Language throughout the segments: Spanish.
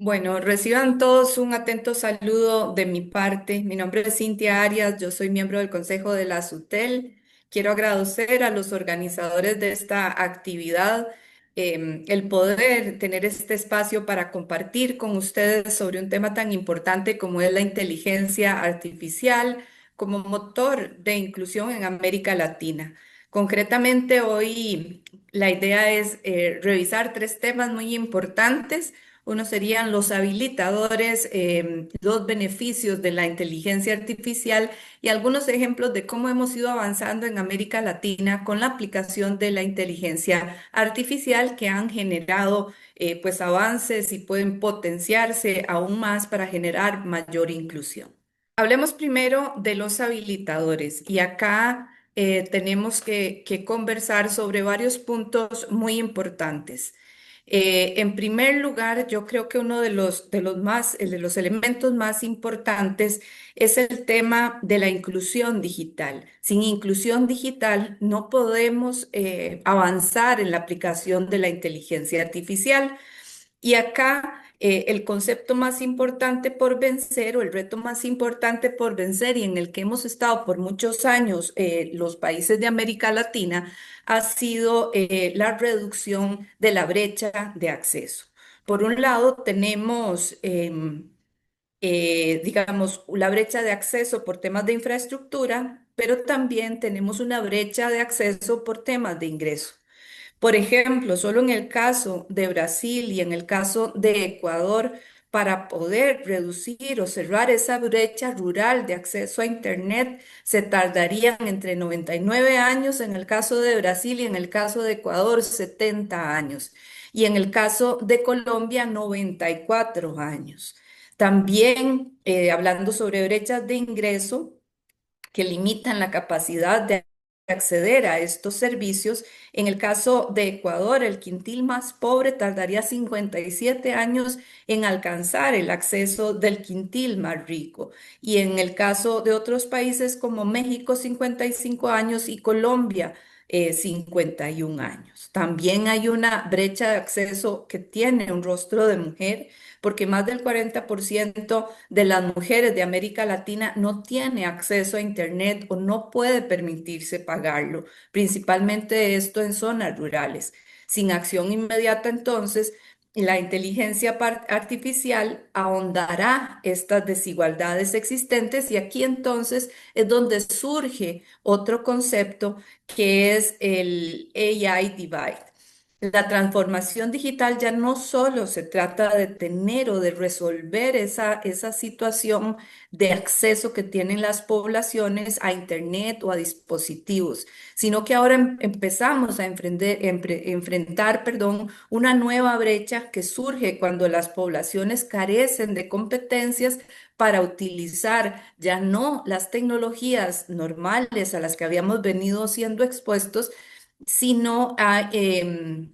Bueno, reciban todos un atento saludo de mi parte. Mi nombre es Cintia Arias, yo soy miembro del Consejo de la SUTEL. Quiero agradecer a los organizadores de esta actividad el poder tener este espacio para compartir con ustedes sobre un tema tan importante como es la inteligencia artificial como motor de inclusión en América Latina. Concretamente, hoy la idea es revisar tres temas muy importantes. Uno serían los habilitadores, los beneficios de la inteligencia artificial y algunos ejemplos de cómo hemos ido avanzando en América Latina con la aplicación de la inteligencia artificial que han generado pues avances y pueden potenciarse aún más para generar mayor inclusión. Hablemos primero de los habilitadores y acá tenemos que conversar sobre varios puntos muy importantes. En primer lugar, yo creo que uno de los elementos más importantes es el tema de la inclusión digital. Sin inclusión digital no podemos avanzar en la aplicación de la inteligencia artificial. Y acá el concepto más importante por vencer o el reto más importante por vencer y en el que hemos estado por muchos años los países de América Latina ha sido la reducción de la brecha de acceso. Por un lado, tenemos, digamos, la brecha de acceso por temas de infraestructura, pero también tenemos una brecha de acceso por temas de ingreso. Por ejemplo, solo en el caso de Brasil y en el caso de Ecuador, para poder reducir o cerrar esa brecha rural de acceso a Internet, se tardarían entre 99 años en el caso de Brasil y en el caso de Ecuador 70 años. Y en el caso de Colombia 94 años. También hablando sobre brechas de ingreso, que limitan la capacidad de acceder a estos servicios. En el caso de Ecuador, el quintil más pobre tardaría 57 años en alcanzar el acceso del quintil más rico. Y en el caso de otros países como México, 55 años y Colombia, 51 años. También hay una brecha de acceso que tiene un rostro de mujer porque más del 40% de las mujeres de América Latina no tiene acceso a Internet o no puede permitirse pagarlo, principalmente esto en zonas rurales. Sin acción inmediata, entonces, la inteligencia artificial ahondará estas desigualdades existentes y aquí entonces es donde surge otro concepto que es el AI divide. La transformación digital ya no solo se trata de tener o de resolver esa situación de acceso que tienen las poblaciones a Internet o a dispositivos, sino que ahora empezamos a enfrentar, perdón, una nueva brecha que surge cuando las poblaciones carecen de competencias para utilizar ya no las tecnologías normales a las que habíamos venido siendo expuestos, sino a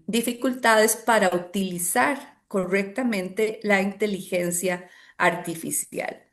dificultades para utilizar correctamente la inteligencia artificial.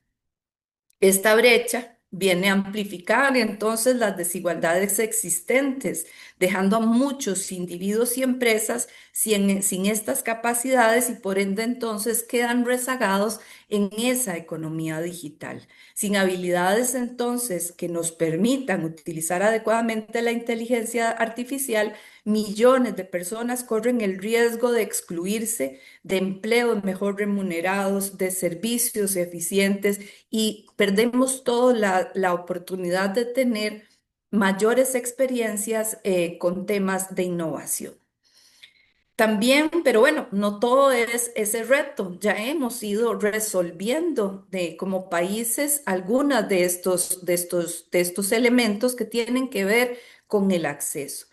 Esta brecha viene a amplificar entonces las desigualdades existentes, dejando a muchos individuos y empresas sin estas capacidades y por ende entonces quedan rezagados en esa economía digital. Sin habilidades entonces que nos permitan utilizar adecuadamente la inteligencia artificial, millones de personas corren el riesgo de excluirse de empleos mejor remunerados, de servicios eficientes y perdemos toda la oportunidad de tener mayores experiencias con temas de innovación. También, pero bueno, no todo es ese reto. Ya hemos ido resolviendo como países algunas de estos elementos que tienen que ver con el acceso.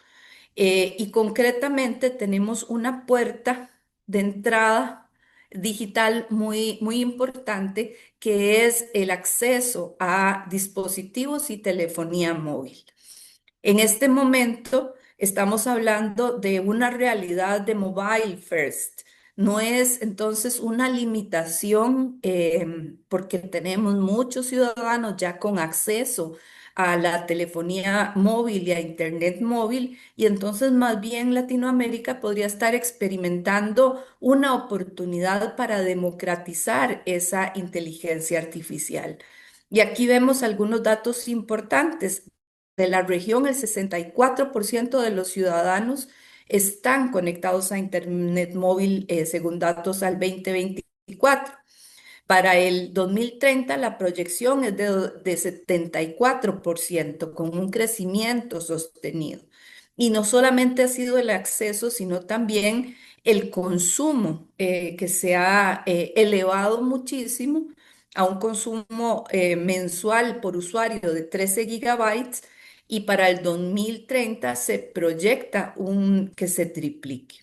Y concretamente tenemos una puerta de entrada digital muy importante que es el acceso a dispositivos y telefonía móvil. En este momento estamos hablando de una realidad de mobile first. No es entonces una limitación porque tenemos muchos ciudadanos ya con acceso a la telefonía móvil y a Internet móvil, y entonces más bien Latinoamérica podría estar experimentando una oportunidad para democratizar esa inteligencia artificial. Y aquí vemos algunos datos importantes. De la región, el 64% de los ciudadanos están conectados a Internet móvil, según datos al 2024. Para el 2030 la proyección es de 74%, con un crecimiento sostenido. Y no solamente ha sido el acceso, sino también el consumo, que se ha elevado muchísimo a un consumo mensual por usuario de 13 gigabytes, y para el 2030 se proyecta que se triplique.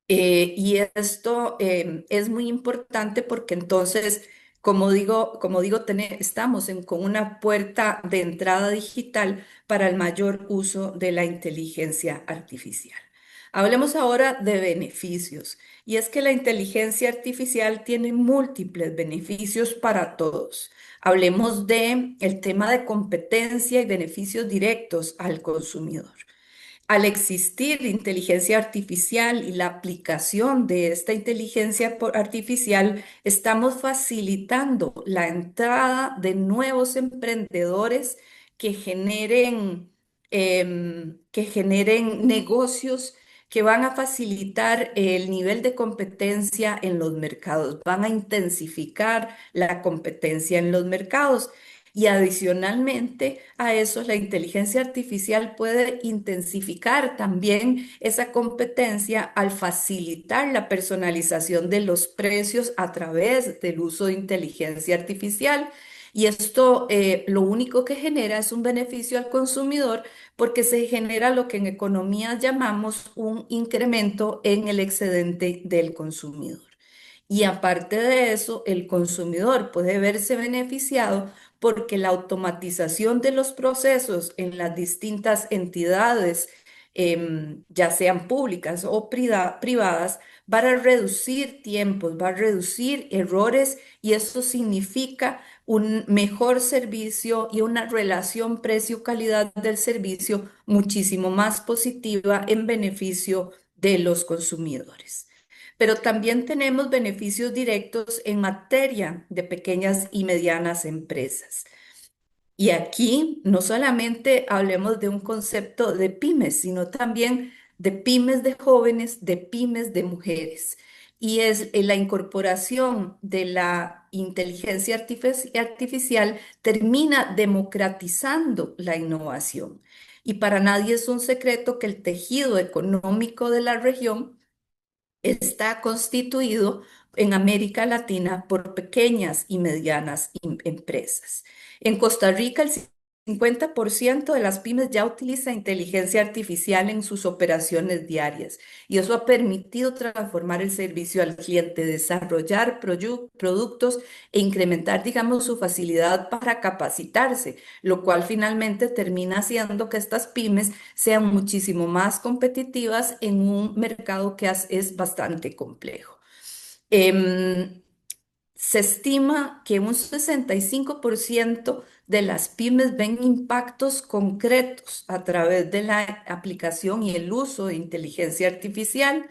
Y esto es muy importante porque entonces, como digo, estamos con una puerta de entrada digital para el mayor uso de la inteligencia artificial. Hablemos ahora de beneficios. Y es que la inteligencia artificial tiene múltiples beneficios para todos. Hablemos de el tema de competencia y beneficios directos al consumidor. Al existir inteligencia artificial y la aplicación de esta artificial, estamos facilitando la entrada de nuevos emprendedores que generen negocios que van a facilitar el nivel de competencia en los mercados, van a intensificar la competencia en los mercados. Y adicionalmente a eso, la inteligencia artificial puede intensificar también esa competencia al facilitar la personalización de los precios a través del uso de inteligencia artificial. Y esto lo único que genera es un beneficio al consumidor, porque se genera lo que en economía llamamos un incremento en el excedente del consumidor. Y aparte de eso, el consumidor puede verse beneficiado porque la automatización de los procesos en las distintas entidades, ya sean públicas o privadas, va a reducir tiempos, va a reducir errores, y eso significa un mejor servicio y una relación precio-calidad del servicio muchísimo más positiva en beneficio de los consumidores. Pero también tenemos beneficios directos en materia de pequeñas y medianas empresas. Y aquí no solamente hablemos de un concepto de pymes, sino también de pymes de jóvenes, de pymes de mujeres. Y es la incorporación de la inteligencia artificial termina democratizando la innovación. Y para nadie es un secreto que el tejido económico de la región está constituido en América Latina por pequeñas y medianas empresas. En Costa Rica, el 50% de las pymes ya utiliza inteligencia artificial en sus operaciones diarias, y eso ha permitido transformar el servicio al cliente, desarrollar productos e incrementar, digamos, su facilidad para capacitarse, lo cual finalmente termina haciendo que estas pymes sean muchísimo más competitivas en un mercado que es bastante complejo. Em, Se estima que un 65% de las pymes ven impactos concretos a través de la aplicación y el uso de inteligencia artificial.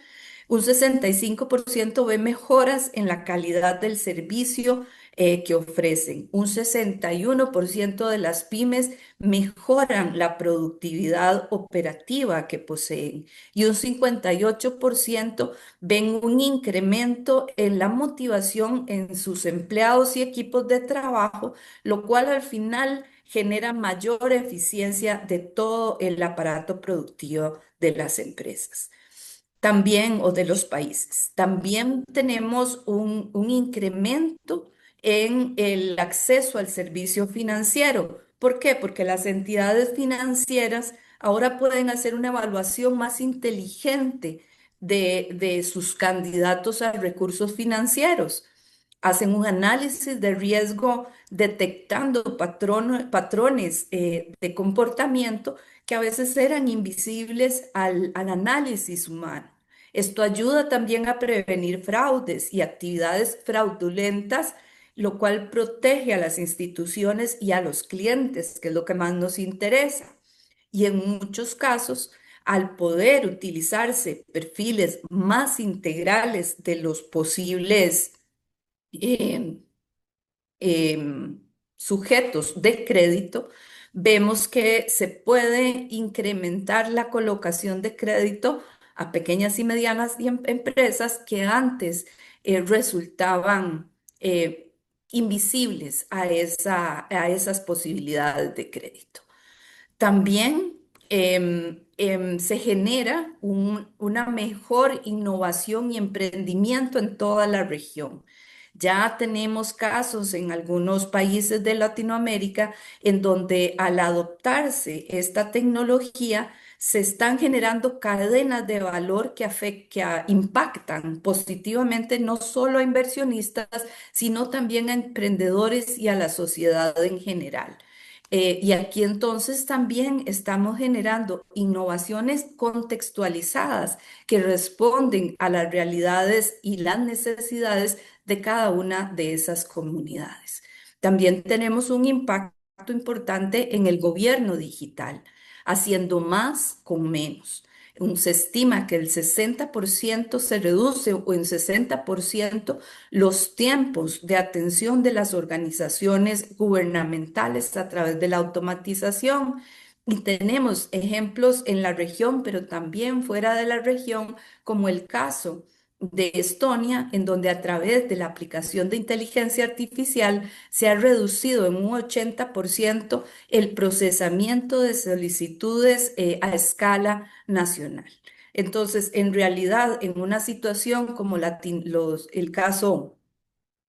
Un 65% ve mejoras en la calidad del servicio que ofrecen. Un 61% de las pymes mejoran la productividad operativa que poseen. Y un 58% ven un incremento en la motivación en sus empleados y equipos de trabajo, lo cual al final genera mayor eficiencia de todo el aparato productivo de las empresas. También, o de los países. También tenemos un incremento en el acceso al servicio financiero. ¿Por qué? Porque las entidades financieras ahora pueden hacer una evaluación más inteligente de sus candidatos a recursos financieros. Hacen un análisis de riesgo detectando patrones de comportamiento que a veces eran invisibles al análisis humano. Esto ayuda también a prevenir fraudes y actividades fraudulentas lo cual protege a las instituciones y a los clientes, que es lo que más nos interesa. Y en muchos casos, al poder utilizarse perfiles más integrales de los posibles eh, em, sujetos de crédito, vemos que se puede incrementar la colocación de crédito a pequeñas y medianas empresas que antes resultaban invisibles a esas posibilidades de crédito. También se genera una mejor innovación y emprendimiento en toda la región. Ya tenemos casos en algunos países de Latinoamérica en donde al adoptarse esta tecnología se están generando cadenas de valor que impactan positivamente no solo a inversionistas, sino también a emprendedores y a la sociedad en general. Y aquí entonces también estamos generando innovaciones contextualizadas que responden a las realidades y las necesidades de cada una de esas comunidades. También tenemos un impacto importante en el gobierno digital, haciendo más con menos. Se estima que el 60% se reduce o en 60% los tiempos de atención de las organizaciones gubernamentales a través de la automatización. Y tenemos ejemplos en la región, pero también fuera de la región, como el caso de Estonia, en donde a través de la aplicación de inteligencia artificial se ha reducido en un 80% el procesamiento de solicitudes a escala nacional. Entonces, en realidad, en una situación como el caso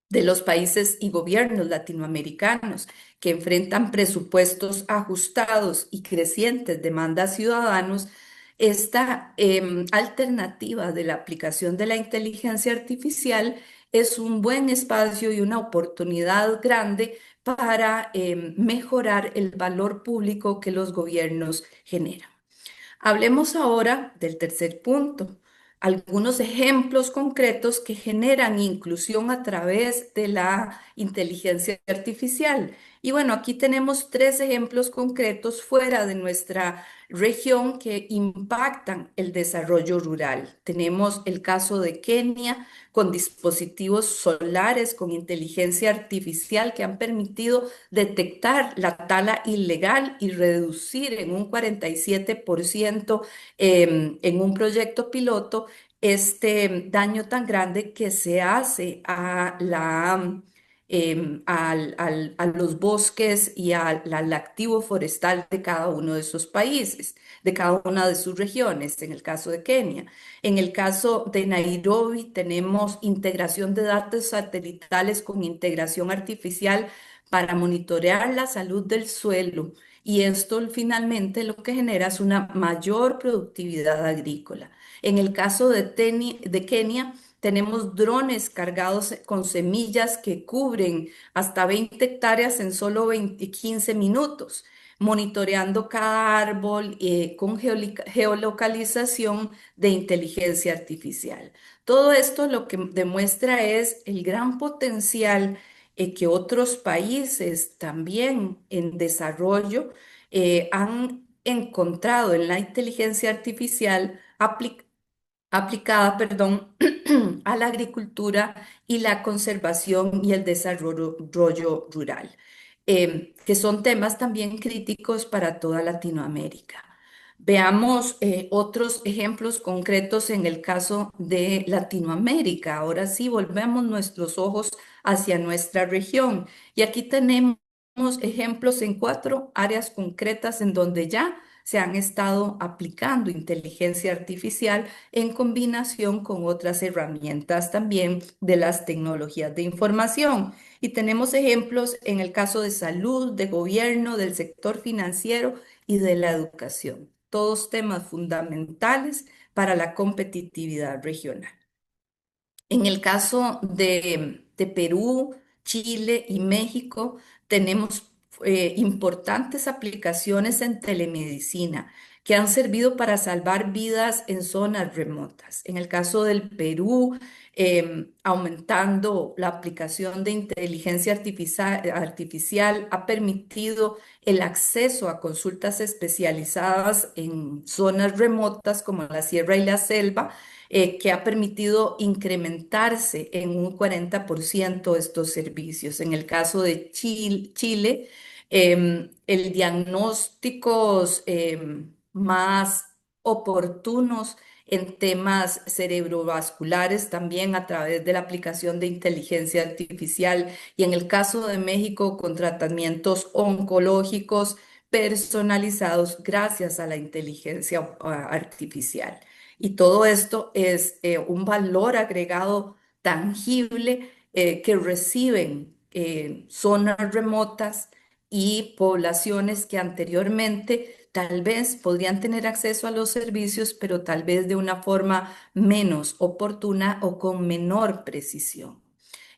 de los países y gobiernos latinoamericanos que enfrentan presupuestos ajustados y crecientes demandas ciudadanos, esta alternativa de la aplicación de la inteligencia artificial es un buen espacio y una oportunidad grande para mejorar el valor público que los gobiernos generan. Hablemos ahora del tercer punto, algunos ejemplos concretos que generan inclusión a través de la inteligencia artificial. Y bueno, aquí tenemos tres ejemplos concretos fuera de nuestra región que impactan el desarrollo rural. Tenemos el caso de Kenia con dispositivos solares con inteligencia artificial que han permitido detectar la tala ilegal y reducir en un 47% en un proyecto piloto este daño tan grande que se hace a los bosques y al activo forestal de cada uno de esos países, de cada una de sus regiones, en el caso de Kenia. En el caso de Nairobi tenemos integración de datos satelitales con integración artificial para monitorear la salud del suelo y esto finalmente lo que genera es una mayor productividad agrícola. En el caso de Kenia, tenemos drones cargados con semillas que cubren hasta 20 hectáreas en solo 15 minutos, monitoreando cada árbol con geolocalización de inteligencia artificial. Todo esto lo que demuestra es el gran potencial que otros países también en desarrollo han encontrado en la inteligencia artificial aplicada, perdón, a la agricultura y la conservación y el desarrollo rural, que son temas también críticos para toda Latinoamérica. Veamos otros ejemplos concretos en el caso de Latinoamérica. Ahora sí, volvemos nuestros ojos hacia nuestra región. Y aquí tenemos ejemplos en cuatro áreas concretas en donde ya se han estado aplicando inteligencia artificial en combinación con otras herramientas también de las tecnologías de información. Y tenemos ejemplos en el caso de salud, de gobierno, del sector financiero y de la educación. Todos temas fundamentales para la competitividad regional. En el caso de Perú, Chile y México, tenemos importantes aplicaciones en telemedicina que han servido para salvar vidas en zonas remotas. En el caso del Perú, aumentando la aplicación de inteligencia artificial ha permitido el acceso a consultas especializadas en zonas remotas como la sierra y la selva, que ha permitido incrementarse en un 40% estos servicios. En el caso de Chile, el diagnósticos más oportunos en temas cerebrovasculares también a través de la aplicación de inteligencia artificial y en el caso de México con tratamientos oncológicos personalizados gracias a la inteligencia artificial. Y todo esto es un valor agregado tangible que reciben zonas remotas y poblaciones que anteriormente tal vez podrían tener acceso a los servicios, pero tal vez de una forma menos oportuna o con menor precisión.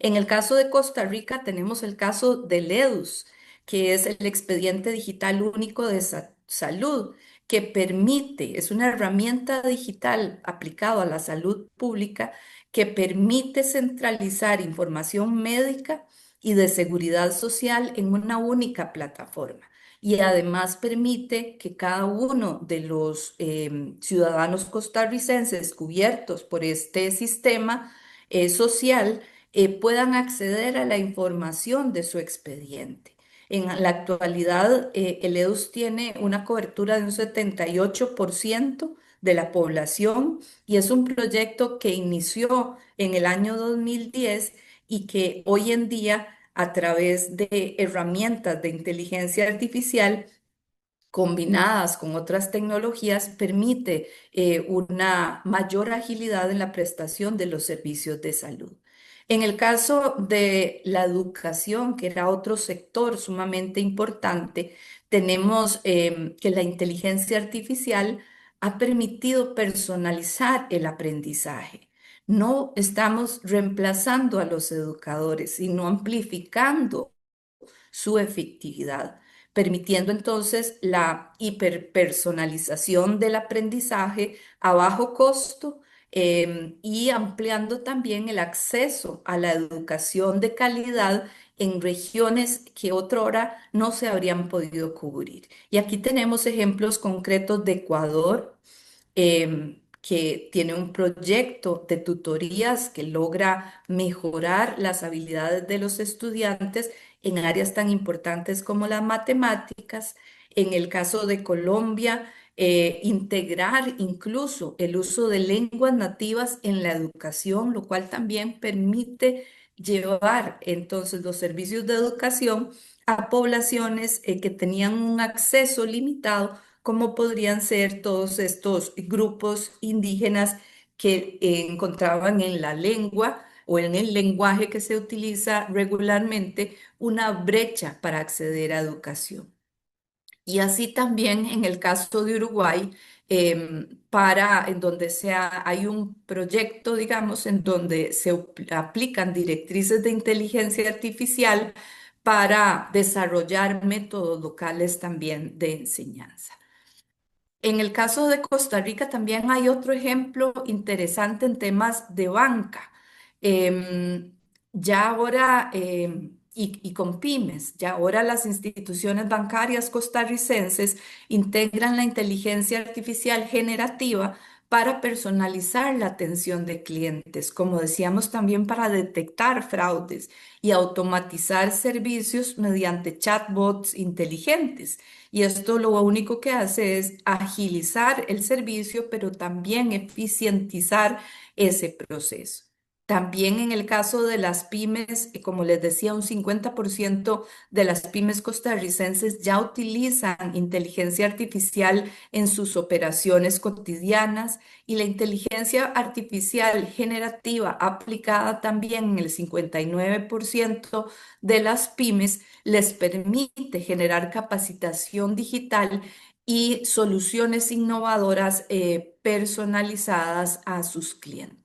En el caso de Costa Rica tenemos el caso del EDUS, que es el expediente digital único de salud, que permite, es una herramienta digital aplicada a la salud pública que permite centralizar información médica y de seguridad social en una única plataforma. Y además permite que cada uno de los ciudadanos costarricenses cubiertos por este sistema social puedan acceder a la información de su expediente. En la actualidad, el EDUS tiene una cobertura de un 78% de la población y es un proyecto que inició en el año 2010 y que hoy en día, a través de herramientas de inteligencia artificial, combinadas con otras tecnologías, permite una mayor agilidad en la prestación de los servicios de salud. En el caso de la educación, que era otro sector sumamente importante, tenemos que la inteligencia artificial ha permitido personalizar el aprendizaje. No estamos reemplazando a los educadores, sino amplificando su efectividad, permitiendo entonces la hiperpersonalización del aprendizaje a bajo costo y ampliando también el acceso a la educación de calidad en regiones que otrora no se habrían podido cubrir. Y aquí tenemos ejemplos concretos de Ecuador, que tiene un proyecto de tutorías que logra mejorar las habilidades de los estudiantes en áreas tan importantes como las matemáticas. En el caso de Colombia, integrar incluso el uso de lenguas nativas en la educación, lo cual también permite llevar entonces los servicios de educación a poblaciones que tenían un acceso limitado, como podrían ser todos estos grupos indígenas que encontraban en la lengua o en el lenguaje que se utiliza regularmente una brecha para acceder a educación. Y así también en el caso de Uruguay, en donde hay un proyecto, digamos, en donde se aplican directrices de inteligencia artificial para desarrollar métodos locales también de enseñanza. En el caso de Costa Rica también hay otro ejemplo interesante en temas de banca. Em, ya ahora, y con pymes, ya ahora las instituciones bancarias costarricenses integran la inteligencia artificial generativa para personalizar la atención de clientes, como decíamos también para detectar fraudes y automatizar servicios mediante chatbots inteligentes. Y esto lo único que hace es agilizar el servicio, pero también eficientizar ese proceso. También en el caso de las pymes, como les decía, un 50% de las pymes costarricenses ya utilizan inteligencia artificial en sus operaciones cotidianas y la inteligencia artificial generativa aplicada también en el 59% de las pymes les permite generar capacitación digital y soluciones innovadoras personalizadas a sus clientes.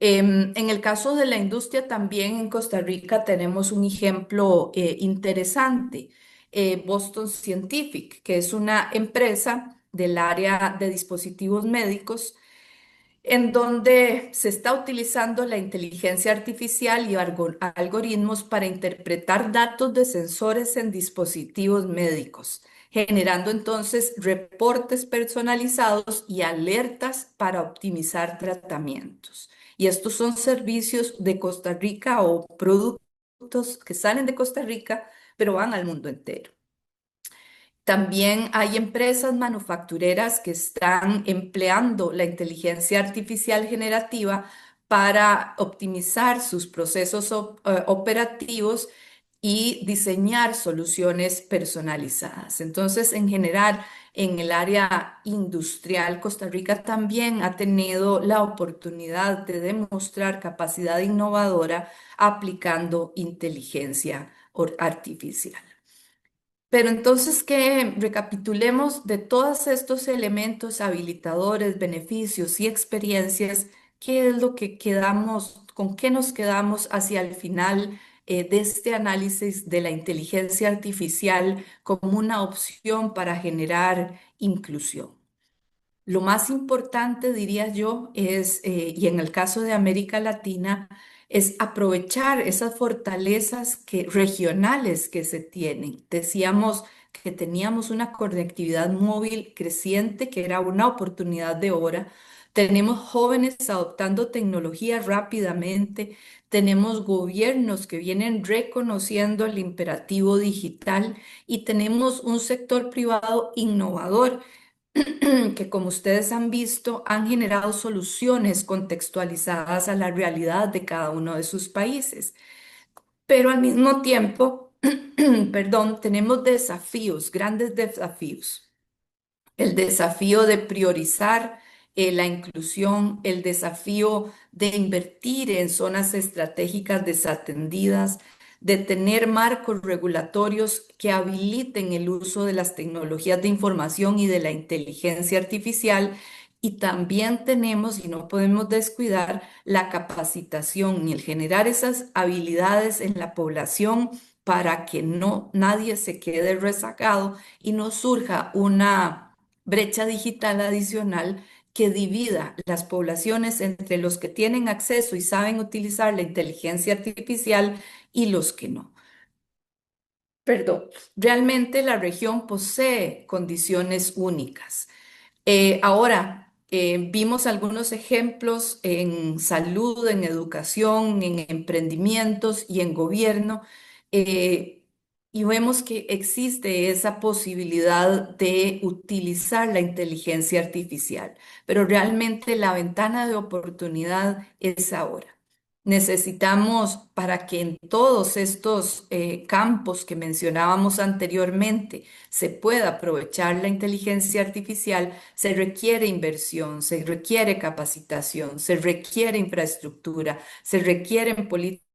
En el caso de la industria, también en Costa Rica tenemos un ejemplo interesante, Boston Scientific, que es una empresa del área de dispositivos médicos, en donde se está utilizando la inteligencia artificial y algoritmos para interpretar datos de sensores en dispositivos médicos, generando entonces reportes personalizados y alertas para optimizar tratamientos. Y estos son servicios de Costa Rica o productos que salen de Costa Rica, pero van al mundo entero. También hay empresas manufactureras que están empleando la inteligencia artificial generativa para optimizar sus procesos operativos y diseñar soluciones personalizadas. Entonces, en general, en el área industrial, Costa Rica también ha tenido la oportunidad de demostrar capacidad innovadora aplicando inteligencia artificial. Pero entonces que recapitulemos de todos estos elementos habilitadores, beneficios y experiencias, ¿qué es lo que quedamos, con qué nos quedamos hacia el final de este análisis de la inteligencia artificial como una opción para generar inclusión? Lo más importante, diría yo, es, y en el caso de América Latina, es aprovechar esas fortalezas regionales que se tienen. Decíamos que teníamos una conectividad móvil creciente, que era una oportunidad de oro. Tenemos jóvenes adoptando tecnología rápidamente. Tenemos gobiernos que vienen reconociendo el imperativo digital y tenemos un sector privado innovador que, como ustedes han visto, han generado soluciones contextualizadas a la realidad de cada uno de sus países. Pero al mismo tiempo, perdón, tenemos desafíos, grandes desafíos. El desafío de priorizar la inclusión, el desafío de invertir en zonas estratégicas desatendidas, de tener marcos regulatorios que habiliten el uso de las tecnologías de información y de la inteligencia artificial. Y también tenemos, y no podemos descuidar, la capacitación y el generar esas habilidades en la población para que nadie se quede rezagado y no surja una brecha digital adicional que divida las poblaciones entre los que tienen acceso y saben utilizar la inteligencia artificial y los que no. Perdón, realmente la región posee condiciones únicas. Vimos algunos ejemplos en salud, en educación, en emprendimientos y en gobierno, eh, y vemos que existe esa posibilidad de utilizar la inteligencia artificial, pero realmente la ventana de oportunidad es ahora. Necesitamos para que en todos estos campos que mencionábamos anteriormente se pueda aprovechar la inteligencia artificial, se requiere inversión, se requiere capacitación, se requiere infraestructura, se requieren políticas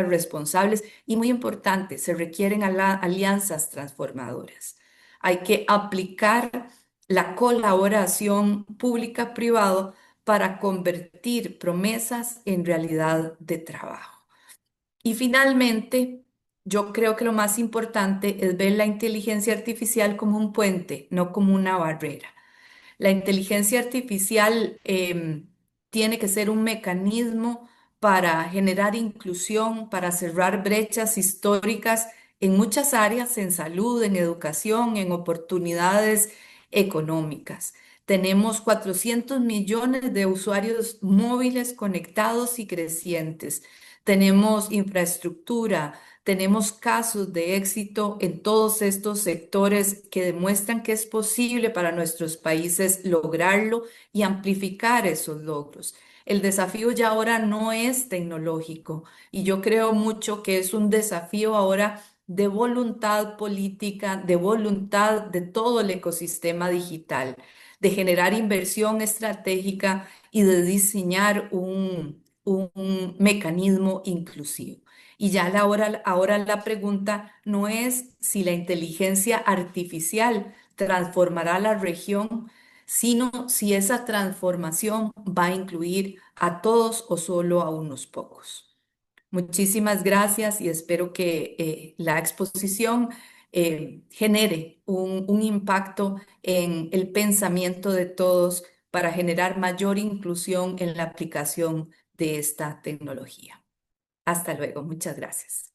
responsables y, muy importante, se requieren alianzas transformadoras. Hay que aplicar la colaboración pública-privada para convertir promesas en realidad de trabajo. Y finalmente, yo creo que lo más importante es ver la inteligencia artificial como un puente, no como una barrera. La inteligencia artificial tiene que ser un mecanismo para generar inclusión, para cerrar brechas históricas en muchas áreas, en salud, en educación, en oportunidades económicas. Tenemos 400 millones de usuarios móviles conectados y crecientes. Tenemos infraestructura, tenemos casos de éxito en todos estos sectores que demuestran que es posible para nuestros países lograrlo y amplificar esos logros. El desafío ya ahora no es tecnológico y yo creo mucho que es un desafío ahora de voluntad política, de voluntad de todo el ecosistema digital, de generar inversión estratégica y de diseñar un mecanismo inclusivo. Y ya ahora la pregunta no es si la inteligencia artificial transformará la región, sino si esa transformación va a incluir a todos o solo a unos pocos. Muchísimas gracias y espero que la exposición genere un impacto en el pensamiento de todos para generar mayor inclusión en la aplicación de esta tecnología. Hasta luego, muchas gracias.